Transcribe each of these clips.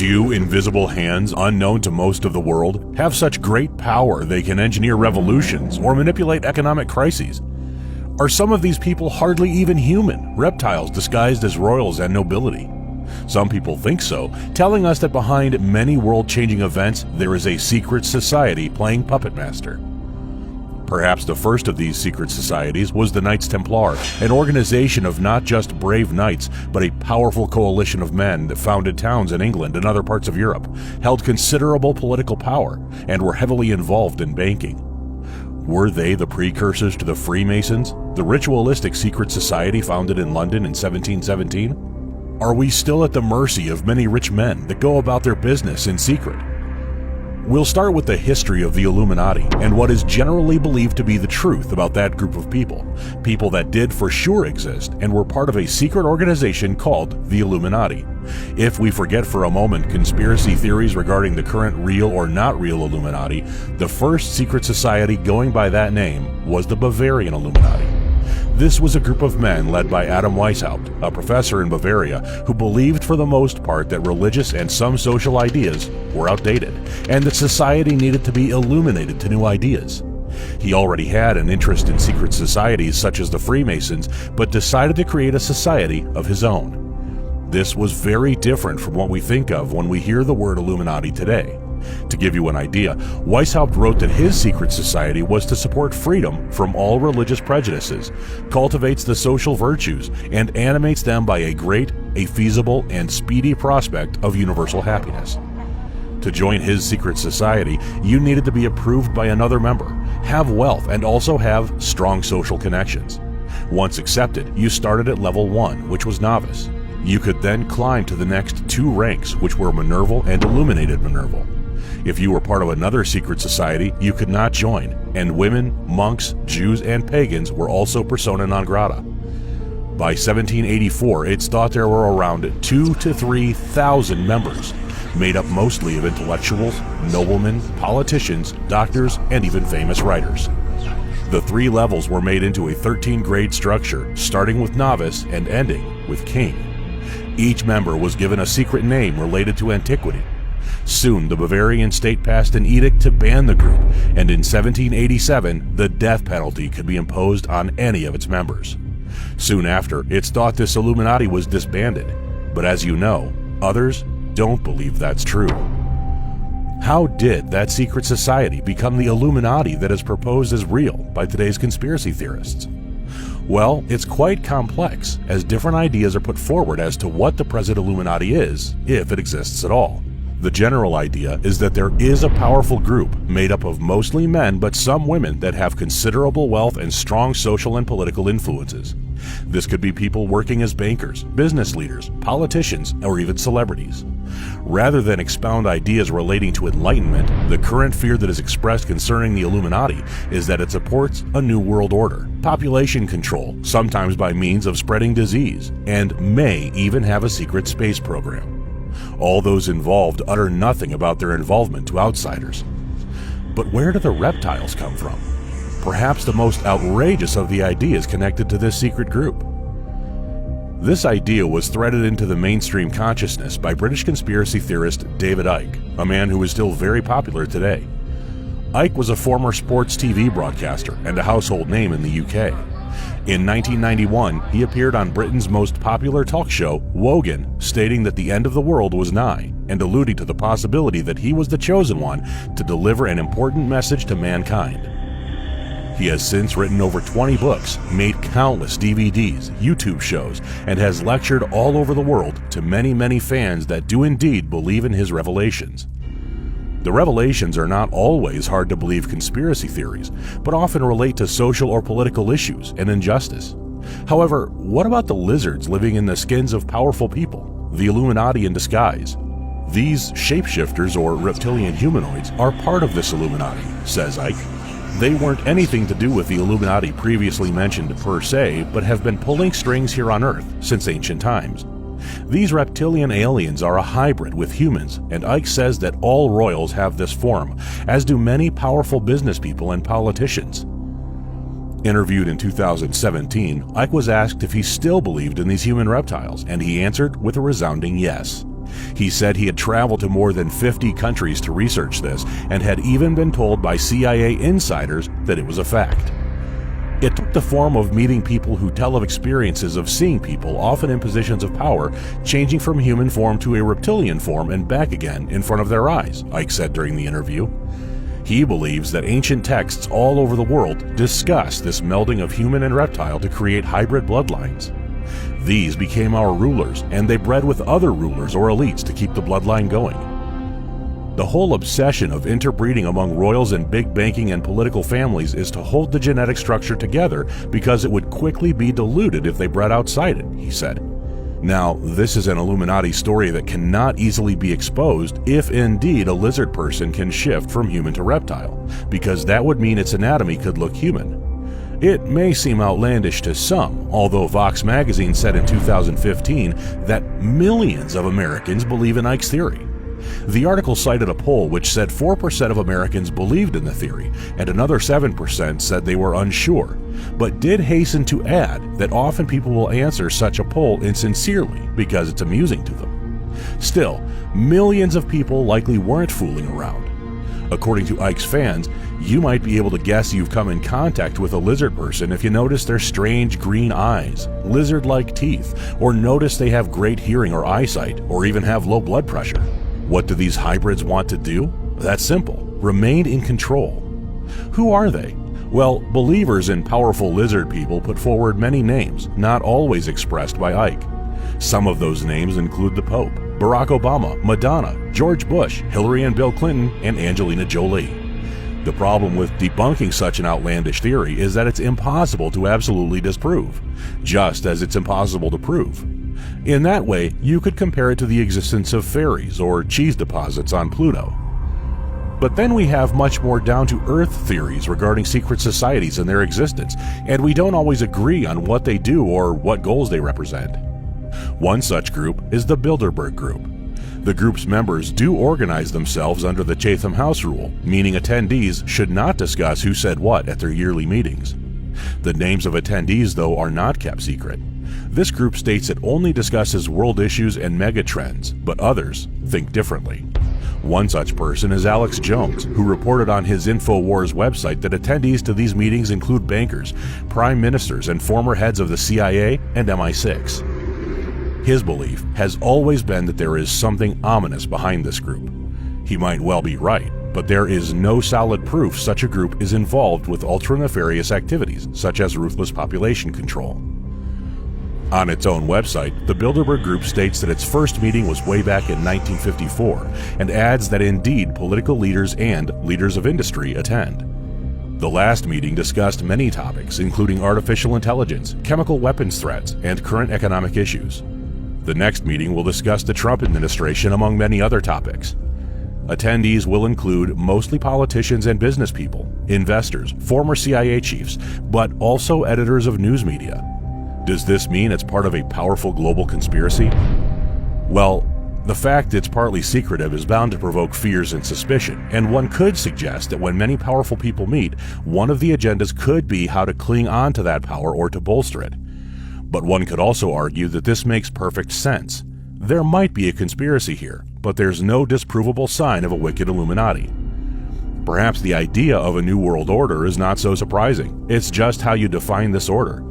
Do invisible hands, unknown to most of the world, have such great power they can engineer revolutions or manipulate economic crises? Are some of these people hardly even human, reptiles disguised as royals and nobility? Some people think so, telling us that behind many world-changing events there is a secret society playing puppet master. Perhaps the first of these secret societies was the Knights Templar, an organization of not just brave knights, but a powerful coalition of men that founded towns in England and other parts of Europe, held considerable political power, and were heavily involved in banking. Were they the precursors to the Freemasons, the ritualistic secret society founded in London in 1717? Are we still at the mercy of many rich men that go about their business in secret? We'll start with the history of the Illuminati and what is generally believed to be the truth about that group of people that did for sure exist and were part of a secret organization called the Illuminati. If we forget for a moment conspiracy theories regarding the current real or not real Illuminati, the first secret society going by that name was the Bavarian Illuminati. This was a group of men led by Adam Weishaupt, a professor in Bavaria, who believed for the most part that religious and some social ideas were outdated, and that society needed to be illuminated to new ideas. He already had an interest in secret societies such as the Freemasons, but decided to create a society of his own. This was very different from what we think of when we hear the word Illuminati today. To give you an idea, Weishaupt wrote that his secret society was to support freedom from all religious prejudices, cultivates the social virtues, and animates them by a great, a feasible, and speedy prospect of universal happiness. To join his secret society, you needed to be approved by another member, have wealth, and also have strong social connections. Once accepted, you started at level 1, which was novice. You could then climb to the next 2 ranks, which were Minerval and Illuminated Minerval. If you were part of another secret society, you could not join, and women, monks, Jews, and pagans were also persona non grata. By 1784, it's thought there were around 2,000 to 3,000 members, made up mostly of intellectuals, noblemen, politicians, doctors, and even famous writers. The 3 levels were made into a 13-grade structure, starting with novice and ending with king. Each member was given a secret name related to antiquity. Soon, the Bavarian state passed an edict to ban the group, and in 1787, the death penalty could be imposed on any of its members. Soon after, it's thought this Illuminati was disbanded, but as you know, others don't believe that's true. How did that secret society become the Illuminati that is proposed as real by today's conspiracy theorists? Well, it's quite complex, as different ideas are put forward as to what the present Illuminati is, if it exists at all. The general idea is that there is a powerful group made up of mostly men but some women that have considerable wealth and strong social and political influences. This could be people working as bankers, business leaders, politicians, or even celebrities. Rather than expound ideas relating to enlightenment, the current fear that is expressed concerning the Illuminati is that it supports a new world order, population control, sometimes by means of spreading disease, and may even have a secret space program. All those involved utter nothing about their involvement to outsiders. But where do the reptiles come from? Perhaps the most outrageous of the ideas connected to this secret group. This idea was threaded into the mainstream consciousness by British conspiracy theorist David Icke, a man who is still very popular today. Icke was a former sports TV broadcaster and a household name in the UK. In 1991, he appeared on Britain's most popular talk show, Wogan, stating that the end of the world was nigh, and alluding to the possibility that he was the chosen one to deliver an important message to mankind. He has since written over 20 books, made countless DVDs, YouTube shows, and has lectured all over the world to many, many fans that do indeed believe in his revelations. The revelations are not always hard to believe conspiracy theories, but often relate to social or political issues and injustice. However, what about the lizards living in the skins of powerful people, the Illuminati in disguise? These shapeshifters or reptilian humanoids are part of this Illuminati, says Icke. They weren't anything to do with the Illuminati previously mentioned per se, but have been pulling strings here on Earth since ancient times. These reptilian aliens are a hybrid with humans, and Icke says that all royals have this form, as do many powerful business people and politicians. Interviewed in 2017, Icke was asked if he still believed in these human reptiles, and he answered with a resounding yes. He said he had traveled to more than 50 countries to research this and had even been told by CIA insiders that it was a fact. It took the form of meeting people who tell of experiences of seeing people, often in positions of power, changing from human form to a reptilian form and back again in front of their eyes, Ike said during the interview. He believes that ancient texts all over the world discuss this melding of human and reptile to create hybrid bloodlines. These became our rulers, and they bred with other rulers or elites to keep the bloodline going. The whole obsession of interbreeding among royals and big banking and political families is to hold the genetic structure together because it would quickly be diluted if they bred outside it, he said. Now, this is an Illuminati story that cannot easily be exposed if indeed a lizard person can shift from human to reptile, because that would mean its anatomy could look human. It may seem outlandish to some, although Vox magazine said in 2015 that millions of Americans believe in Ike's theory. The article cited a poll which said 4% of Americans believed in the theory, and another 7% said they were unsure, but did hasten to add that often people will answer such a poll insincerely because it's amusing to them. Still, millions of people likely weren't fooling around. According to Ike's fans, you might be able to guess you've come in contact with a lizard person if you notice their strange green eyes, lizard-like teeth, or notice they have great hearing or eyesight, or even have low blood pressure. What do these hybrids want to do? That's simple. Remain in control. Who are they? Well, believers in powerful lizard people put forward many names, not always expressed by Ike. Some of those names include the Pope, Barack Obama, Madonna, George Bush, Hillary and Bill Clinton, and Angelina Jolie. The problem with debunking such an outlandish theory is that it's impossible to absolutely disprove, just as it's impossible to prove. In that way, you could compare it to the existence of fairies or cheese deposits on Pluto. But then we have much more down-to-earth theories regarding secret societies and their existence, and we don't always agree on what they do or what goals they represent. One such group is the Bilderberg Group. The group's members do organize themselves under the Chatham House rule, meaning attendees should not discuss who said what at their yearly meetings. The names of attendees, though, are not kept secret. This group states it only discusses world issues and megatrends, but others think differently. One such person is Alex Jones, who reported on his InfoWars website that attendees to these meetings include bankers, prime ministers, and former heads of the CIA and MI6. His belief has always been that there is something ominous behind this group. He might well be right, but there is no solid proof such a group is involved with ultra-nefarious activities, such as ruthless population control. On its own website, the Bilderberg Group states that its first meeting was way back in 1954, and adds that indeed political leaders and leaders of industry attend. The last meeting discussed many topics, including artificial intelligence, chemical weapons threats, and current economic issues. The next meeting will discuss the Trump administration, among many other topics. Attendees will include mostly politicians and business people, investors, former CIA chiefs, but also editors of news media. Does this mean it's part of a powerful global conspiracy? Well, the fact it's partly secretive is bound to provoke fears and suspicion, and one could suggest that when many powerful people meet, one of the agendas could be how to cling on to that power or to bolster it. But one could also argue that this makes perfect sense. There might be a conspiracy here, but there's no disprovable sign of a wicked Illuminati. Perhaps the idea of a new world order is not so surprising. It's just how you define this order.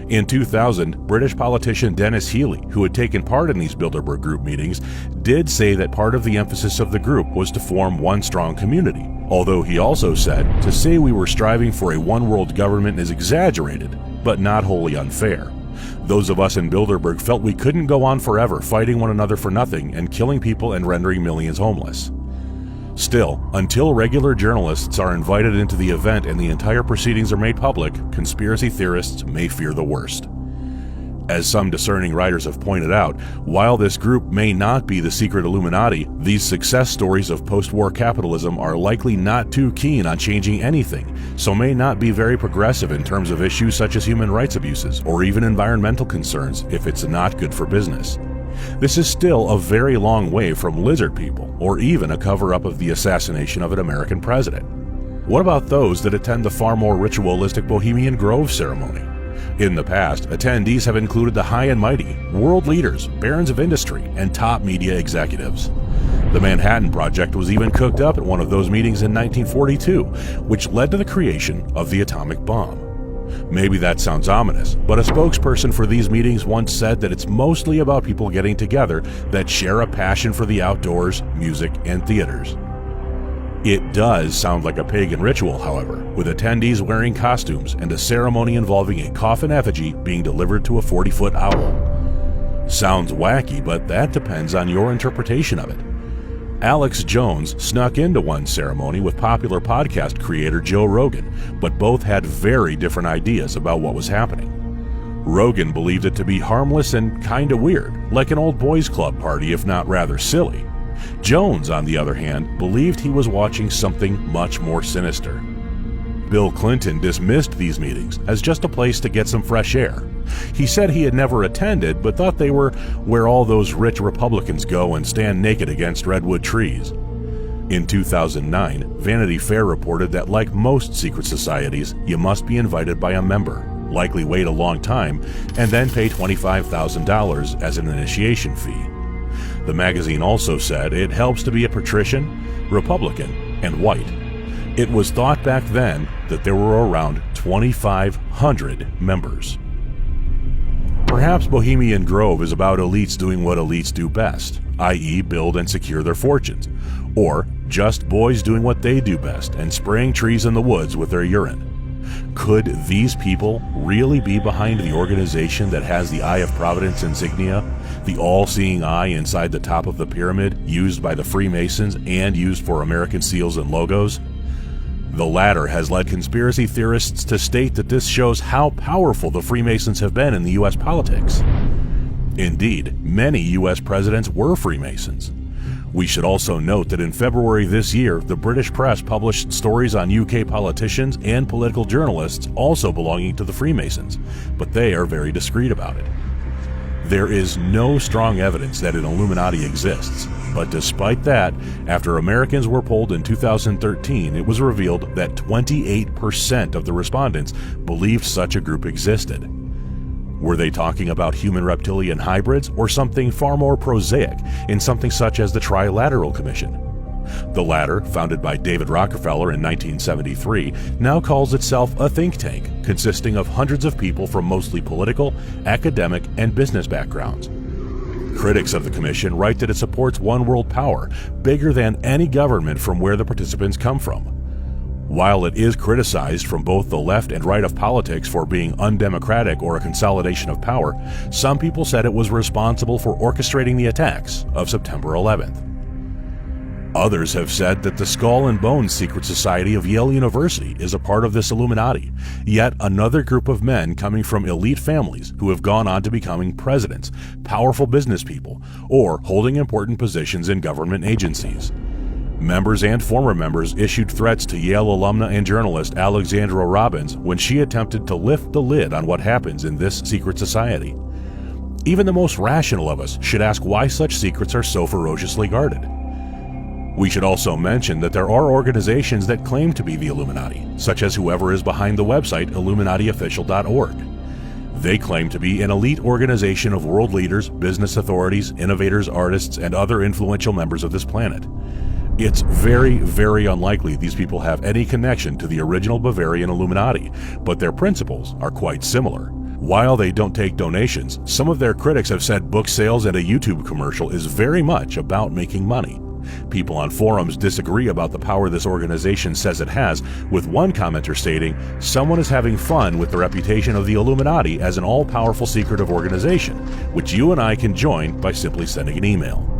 In 2000, British politician Dennis Healey, who had taken part in these Bilderberg Group meetings, did say that part of the emphasis of the group was to form one strong community, although he also said to say we were striving for a one-world government is exaggerated, but not wholly unfair. Those of us in Bilderberg felt we couldn't go on forever fighting one another for nothing and killing people and rendering millions homeless. Still, until regular journalists are invited into the event and the entire proceedings are made public, conspiracy theorists may fear the worst. As some discerning writers have pointed out, while this group may not be the secret Illuminati, these success stories of post-war capitalism are likely not too keen on changing anything, so may not be very progressive in terms of issues such as human rights abuses or even environmental concerns if it's not good for business. This is still a very long way from lizard people, or even a cover-up of the assassination of an American president. What about those that attend the far more ritualistic Bohemian Grove ceremony? In the past, attendees have included the high and mighty, world leaders, barons of industry, and top media executives. The Manhattan Project was even cooked up at one of those meetings in 1942, which led to the creation of the atomic bomb. Maybe that sounds ominous, but a spokesperson for these meetings once said that it's mostly about people getting together that share a passion for the outdoors, music, and theaters. It does sound like a pagan ritual, however, with attendees wearing costumes and a ceremony involving a coffin effigy being delivered to a 40-foot owl. Sounds wacky, but that depends on your interpretation of it. Alex Jones snuck into one ceremony with popular podcast creator Joe Rogan, but both had very different ideas about what was happening. Rogan believed it to be harmless and kinda weird, like an old boys club party if not rather silly. Jones, on the other hand, believed he was watching something much more sinister. Bill Clinton dismissed these meetings as just a place to get some fresh air. He said he had never attended, but thought they were where all those rich Republicans go and stand naked against redwood trees. In 2009, Vanity Fair reported that like most secret societies, you must be invited by a member, likely wait a long time, and then pay $25,000 as an initiation fee. The magazine also said it helps to be a patrician, Republican, and white. It was thought back then that there were around 2,500 members. Perhaps Bohemian Grove is about elites doing what elites do best, i.e. build and secure their fortunes, or just boys doing what they do best and spraying trees in the woods with their urine. Could these people really be behind the organization that has the Eye of Providence insignia, the all-seeing eye inside the top of the pyramid used by the Freemasons and used for American seals and logos? The latter has led conspiracy theorists to state that this shows how powerful the Freemasons have been in the U.S. politics. Indeed, many U.S. presidents were Freemasons. We should also note that in February this year, the British press published stories on UK politicians and political journalists also belonging to the Freemasons, but they are very discreet about it. There is no strong evidence that an Illuminati exists, but despite that, after Americans were polled in 2013, it was revealed that 28% of the respondents believed such a group existed. Were they talking about human-reptilian hybrids or something far more prosaic in something such as the Trilateral Commission? The latter, founded by David Rockefeller in 1973, now calls itself a think tank consisting of hundreds of people from mostly political, academic, and business backgrounds. Critics of the commission write that it supports one world power, bigger than any government from where the participants come from. While it is criticized from both the left and right of politics for being undemocratic or a consolidation of power, some people said it was responsible for orchestrating the attacks of September 11th. Others have said that the Skull and Bones Secret Society of Yale University is a part of this Illuminati, yet another group of men coming from elite families who have gone on to becoming presidents, powerful business people, or holding important positions in government agencies. Members and former members issued threats to Yale alumna and journalist Alexandra Robbins when she attempted to lift the lid on what happens in this secret society. Even the most rational of us should ask why such secrets are so ferociously guarded. We should also mention that there are organizations that claim to be the Illuminati, such as whoever is behind the website IlluminatiOfficial.org. They claim to be an elite organization of world leaders, business authorities, innovators, artists, and other influential members of this planet. It's very, very unlikely these people have any connection to the original Bavarian Illuminati, but their principles are quite similar. While they don't take donations, some of their critics have said book sales and a YouTube commercial is very much about making money. People on forums disagree about the power this organization says it has, with one commenter stating, "Someone is having fun with the reputation of the Illuminati as an all-powerful secretive organization, which you and I can join by simply sending an email."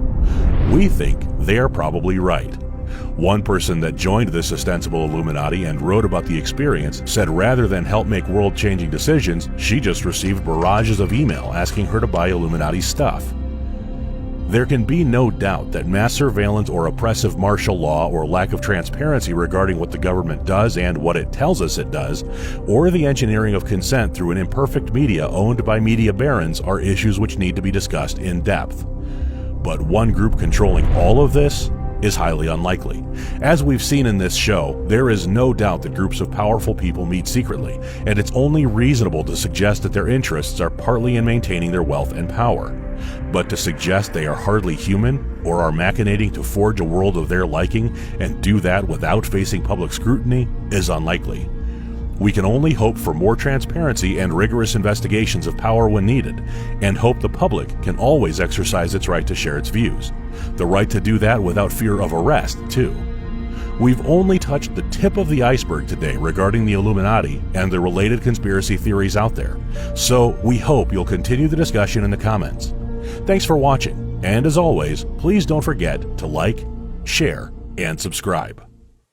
We think they are probably right. One person that joined this ostensible Illuminati and wrote about the experience said rather than help make world-changing decisions, she just received barrages of email asking her to buy Illuminati stuff. There can be no doubt that mass surveillance or oppressive martial law or lack of transparency regarding what the government does and what it tells us it does, or the engineering of consent through an imperfect media owned by media barons are issues which need to be discussed in depth. But one group controlling all of this? is highly unlikely. As we've seen in this show, there is no doubt that groups of powerful people meet secretly, and it's only reasonable to suggest that their interests are partly in maintaining their wealth and power. But to suggest they are hardly human, or are machinating to forge a world of their liking and do that without facing public scrutiny, is unlikely. We can only hope for more transparency and rigorous investigations of power when needed, and hope the public can always exercise its right to share its views. The right to do that without fear of arrest, too. We've only touched the tip of the iceberg today regarding the Illuminati and the related conspiracy theories out there, so we hope you'll continue the discussion in the comments. Thanks for watching, and as always, please don't forget to like, share, and subscribe.